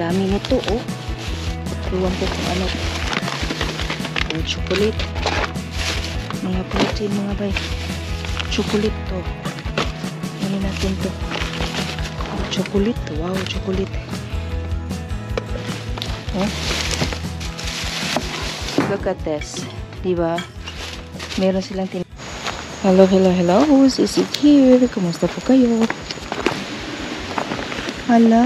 dami nito, oh. Iwan ko kung ano. Oh, chocolate. Mga protein, mga bay. Chocolate to. Ano natin to? Oh, chocolate. Wow, chocolate. Oh. Look at this. Diba? Meron silang Hello. Sisig here. Kumusta po kayo? Hala.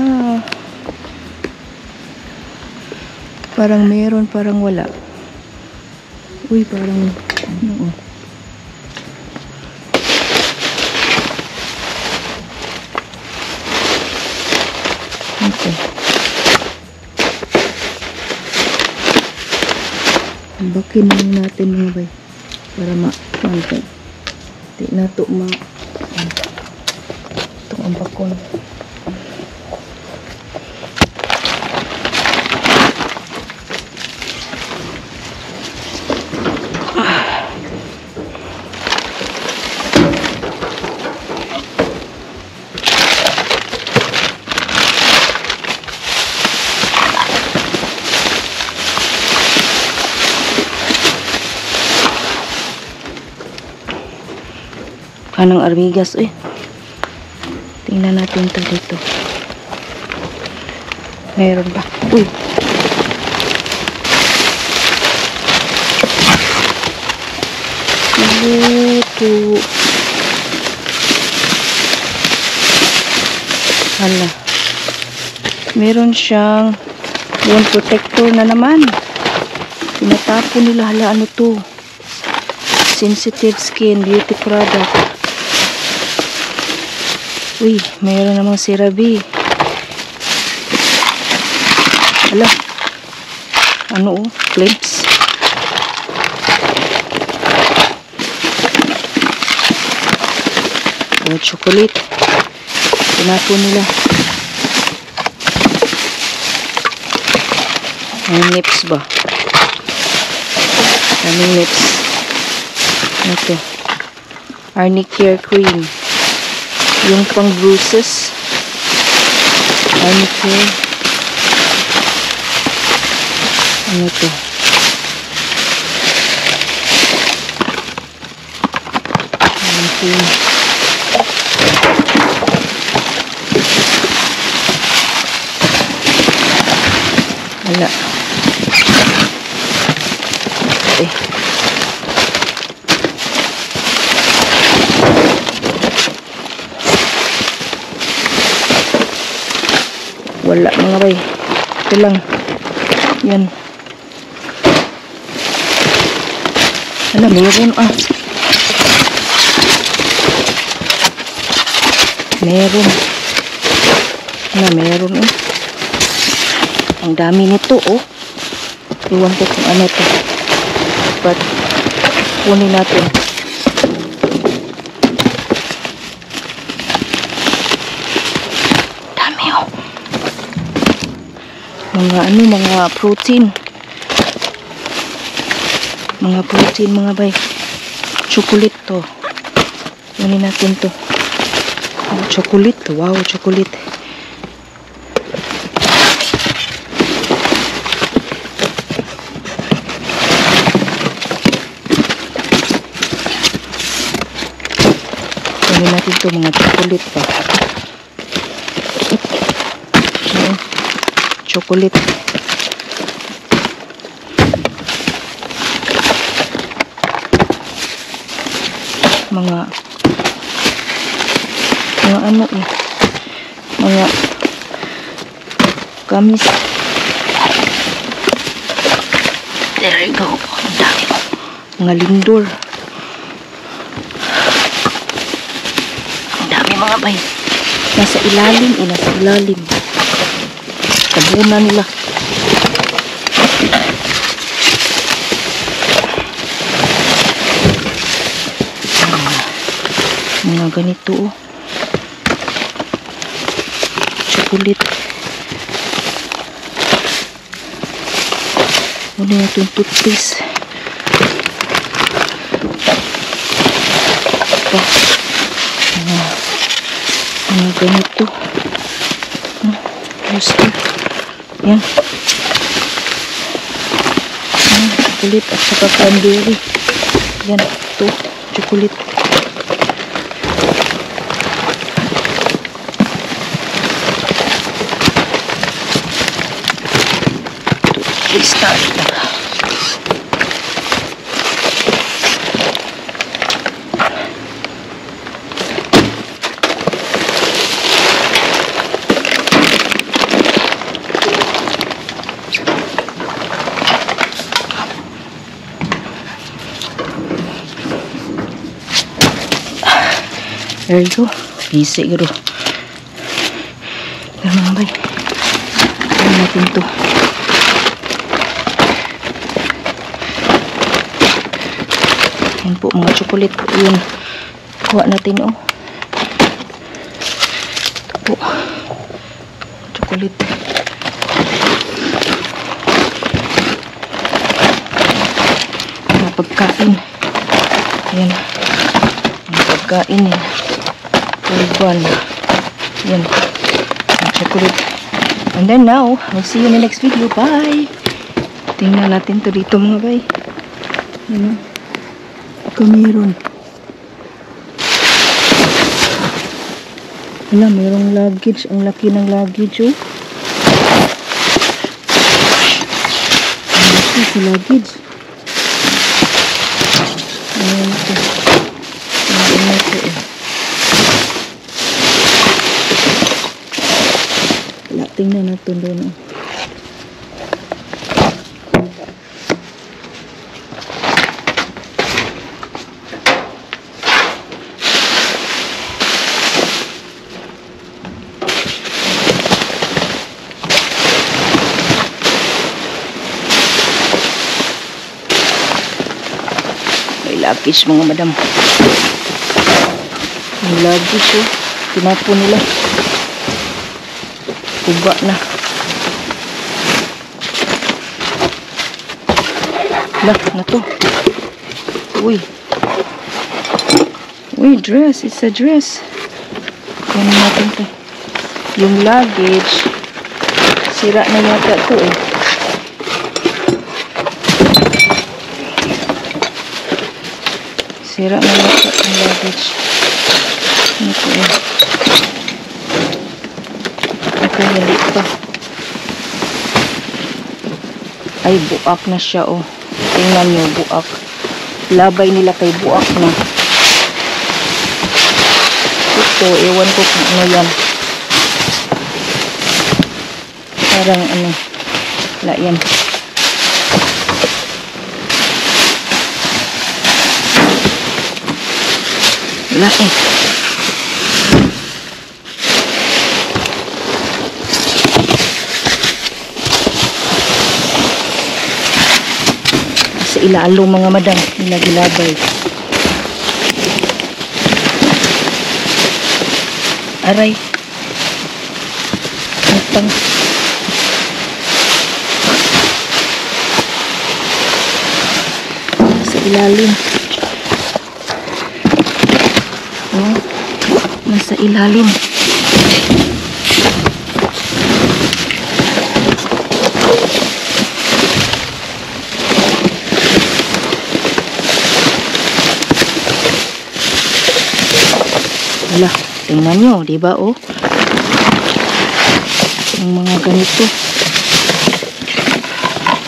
Parang meron, parang wala. Uy, parang ano, oh. Okay. Bakin lang natin mga bay. Para ma-content. Di na ito itong ang bakon. Anong armigas, eh. Tingnan natin ito dito. Meron ba? Uy. Ito. Hala. Meron siyang wound protector na naman. Tinatapon nila. Hala, ano to? Sensitive skin beauty product. Uy, mayroon namang CeraVe. Hala. Ano, oh? Clamps. Oh, chocolate. Tinapon nila. Ang lips ba? Daming lips. Ano to? Arnicare cream. Yung pang bruises. Arnicare. Ano to? Arnicare. Wala. Eh. Wala mga bay. Ito lang. Yan. Alam, meron ah. Meron. Meron oh. Ang dami nito oh. Iwan ko kung ano to. But, kunin natin. Mga protein. Mga protein, mga bay. Chocolate to. Kunin natin to. Oh, chocolate. Wow, chocolate. Kunin natin to, mga chocolate pa. Chocolate. Mga ano eh. Mga gamis. There you go. Ang dami. Mga lindor. Ang dami mga bay. Nasa ilalim eh. Nasa ilalim. Tabunan nila. Mga ganito oh. Chocolate. Ano yung toothpaste? Mga ganito. Gusto. Yan. Chocolate at saka cranberry. Yan. Ito. Chocolate. Ito. Restart. There you go. Busy garo. Pero mga bay, gawin natin to. Yan po mga chocolate. Yun. Kuha natin oh. Ito po. Chocolate. Mga pagkain. Yan. Mga pagkain yan. Urban. Yan. Chocolate. And then now, I'll see you in the next video. Bye! Tingnan natin to dito mga bay. Yan o. Meron. Wala, mayroong luggage. Ang laki ng luggage oh. Ang laki sa luggage. Ayan ito. Ayan ito eh. Tingnan natin doon. May luggage mga madam. May luggage oh. Tinapo nila. Kuba na. Lah, na to. Uy. Uy, dress. It's a dress. Kunin natin to. Yung luggage. Sira na yata to eh. Sira na yata yung luggage. Ano to eh. Hindi pa. Ay, buak na siya, oh. Tingnan nyo, buak. Labay nila kay buak na. Ito, ewan ko kung ano yan. Parang ano. Wala yan. Wala eh. Ilalo mga madam, nilagilabay. Aray. Matang. Sa ilalim. Oh, nasa ilalim. Wala, tingnan nyo, diba oh? Yung mga ganito.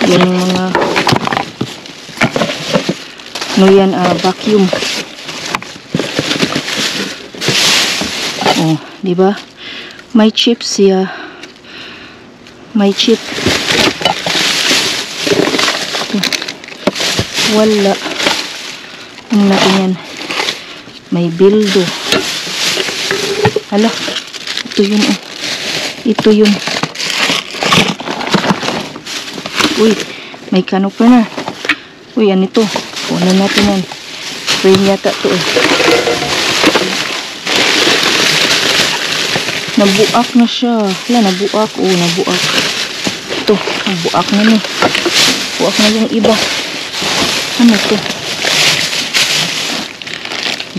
Yung mga no yan, vacuum. Oh, diba? May chip siya. May chip. Wala. Ano natin yan? May bildo. Hala, ito yun oh. Ito yun. Uy, may canopy na. Uy, yan ito. Kunan natin yan. Frame yata ito eh. Nabuak na siya. Hala, nabuak. Oh, nabuak. Ito, nabuak na ni. Buak na yung iba. Ano ito?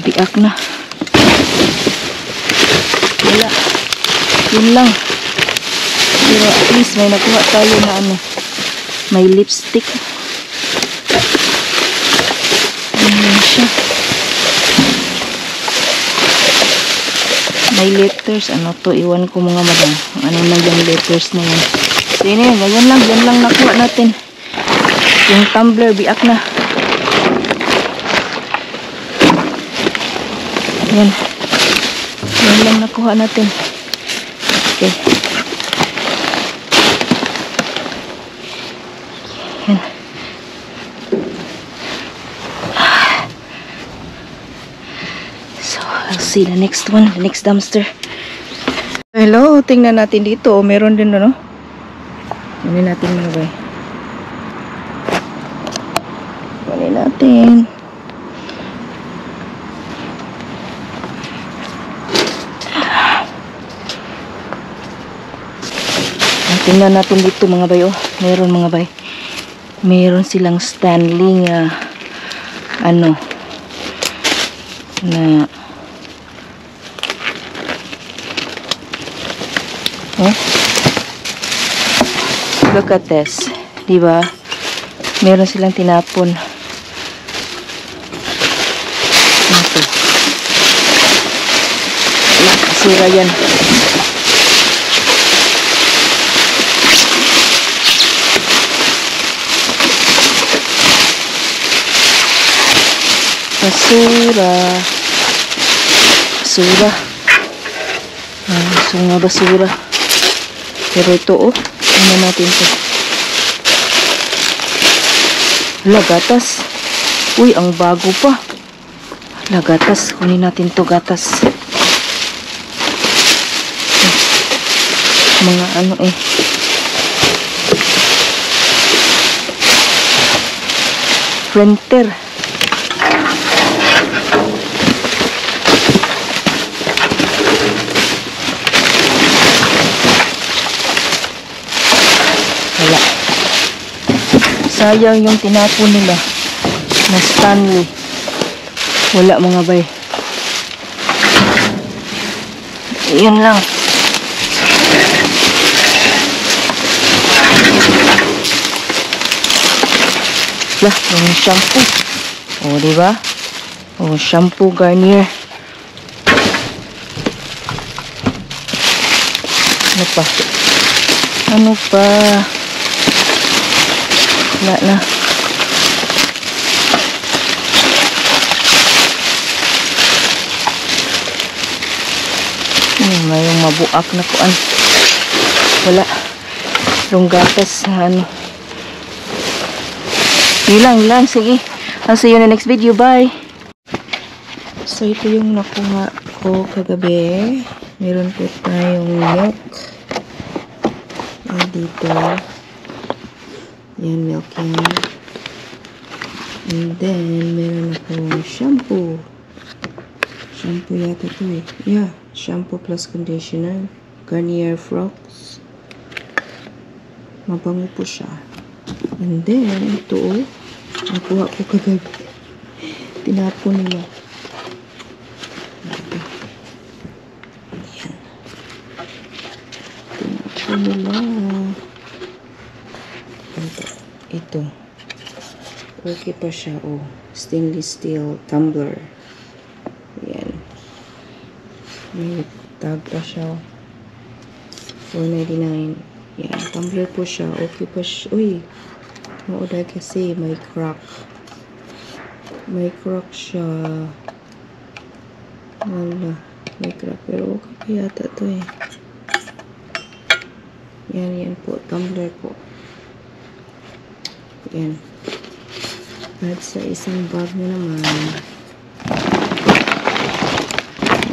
Biak na. Wala. Yun lang. Pero at least may nakuha tayo na ano, may lipstick. Ayan siya. May letters. Ano to? Iwan ko mga madam. Ano na yung letters na yan. So yun yun. Yan lang nakuha natin. Yung tumbler, biak na. Yan. Yan lang nakuha natin. Okay. Yan. So, I'll see the next one. The next dumpster. Hello. Tingnan natin dito. Meron din no? Kunin natin mga bay. Kunin natin. Tingnan natin dito mga bay. Oh, meron mga bay. Meron silang Stanley ano na look at this, diba? Meron silang tinapon. Ito. Wala, kasira yan. Basura. Basura. So nga basura. Pero ito oh. Ano natin ito? Gatas. Uy, ang bago pa. Gatas. Kunin natin to gatas. Mga ano eh. Printer. Wala. Sayang yung tinapon nila na Stanley. Wala mga bay. Yun lang. Lah, yung shampoo. O, diba? O, shampoo Garnier. Ano pa? Ano pa? Wala na. Mayroong mabuak na kuan. Wala. Yung gatas na ano. Ilang. Sige. I'll see you in the next video. Bye. So, ito yung nakuha ko kagabi. Meron po tayong milk. Dito. Yan, milk yan. And then, meron akong shampoo. Shampoo yata ito eh. Yeah, shampoo plus conditioner. Garnier Frox. Mabango po siya. And then, ito oh. Nakuha ko kagabi. Tinapon nila. Yan. Tinapon nila. Ito. Okay pa siya oh. Stainless steel tumbler. Yan. May tag pa siya. $4.99. Yan. Tumbler po siya. Okay pa siya. Uy. Mauda kasi may crack. May crack siya. Wala. May crack. Pero okay pa yata ito eh. Yan po. Tumbler po. Yan. At sa isang bag na naman.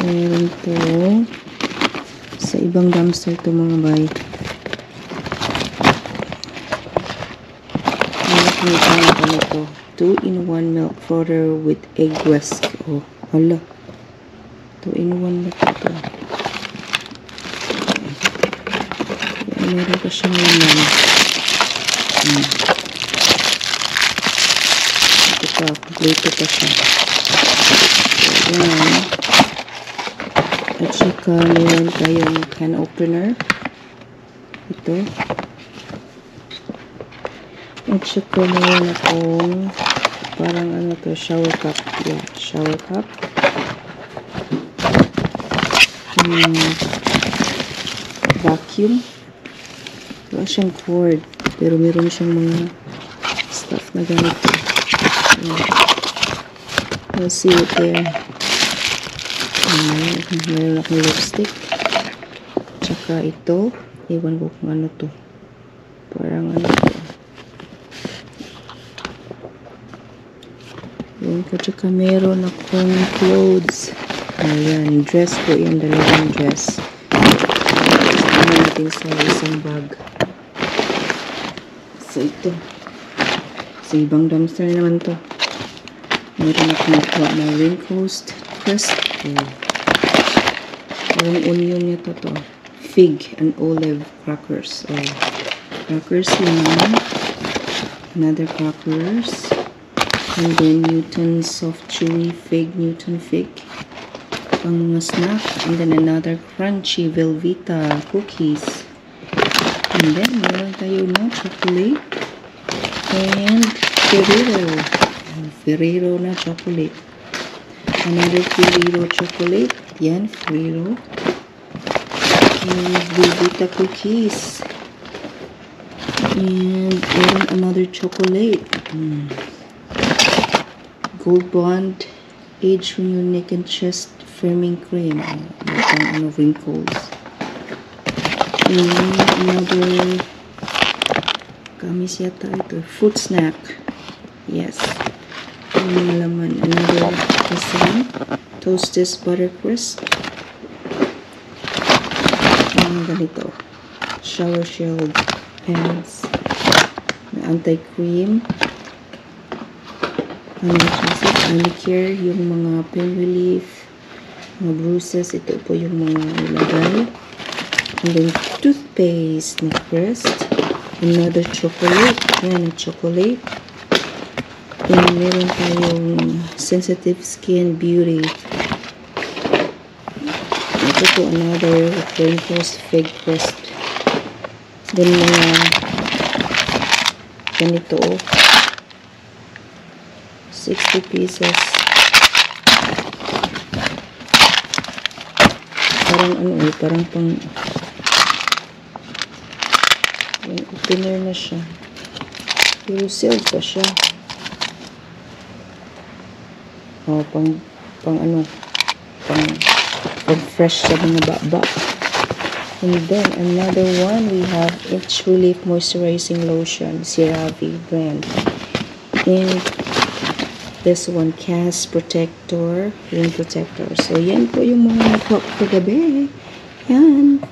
Meron po sa ibang dumpster ito mga bay. Meron po ito. 2-in-1 milk frother with egg whisk. Oh, hala. 2-in-1 na ito. Meron pa siyang naman. Ito pa. Kompleto pa siya. Ayan. At saka meron tayong can opener. Ito dito. At saka meron akong parang ano to, shower cup. Yeah, shower cup. Vacuum. Wala siyang cord. Pero meron siyang mga stuff na ganito. Let's see it there. Meron akong lipstick. Tsaka ito. Iwan ko kung ano to. Parang ano to. Yun ko. Tsaka meron akong clothes. Ayan. Dress ko yan. Dalawang dress. Ano natin sa isang bag. So ito. Sa ibang dumpster naman to. Meron akong nakuha na raincoat crust. Parang onion nito to. Fig and olive crackers. Crackers naman. Another crackers. And then Newton soft chewy fig. Newton fig. Pang mga snack. And then another crunchy Velveeta cookies. And then meron tayo na chocolate. And Ferrero na chocolate. Another Ferrero chocolate. Yan, Ferrero. And Velveeta cookies. And another chocolate. Gold Bond Age Renew Neck and Chest Firming Cream. Ano, wrinkles. And another kamis yata ito. Fruit snack. Yes. Mga laman. Another croissant. Toasted butter crisp. And ganito. Shower shield pants. Anti-cream. Manicure. Yung mga pain relief. Mga bruises. Ito po yung mga ilagay. And then toothpaste na crest. Another chocolate. Yan, chocolate. And meron tayong sensitive skin beauty. Ito po another rainforest fig crust. Then mga ganito 60 pieces. Parang ano parang pang yung opener na siya. Pero sealed pa siya. Pang fresh sa mga baba. And then another one we have Itch Relief Moisturizing Lotion, CeraVe brand. And this one, Cast Protector, Rain Protector. So yan po yung mga nakuha ko kagabi. Yan.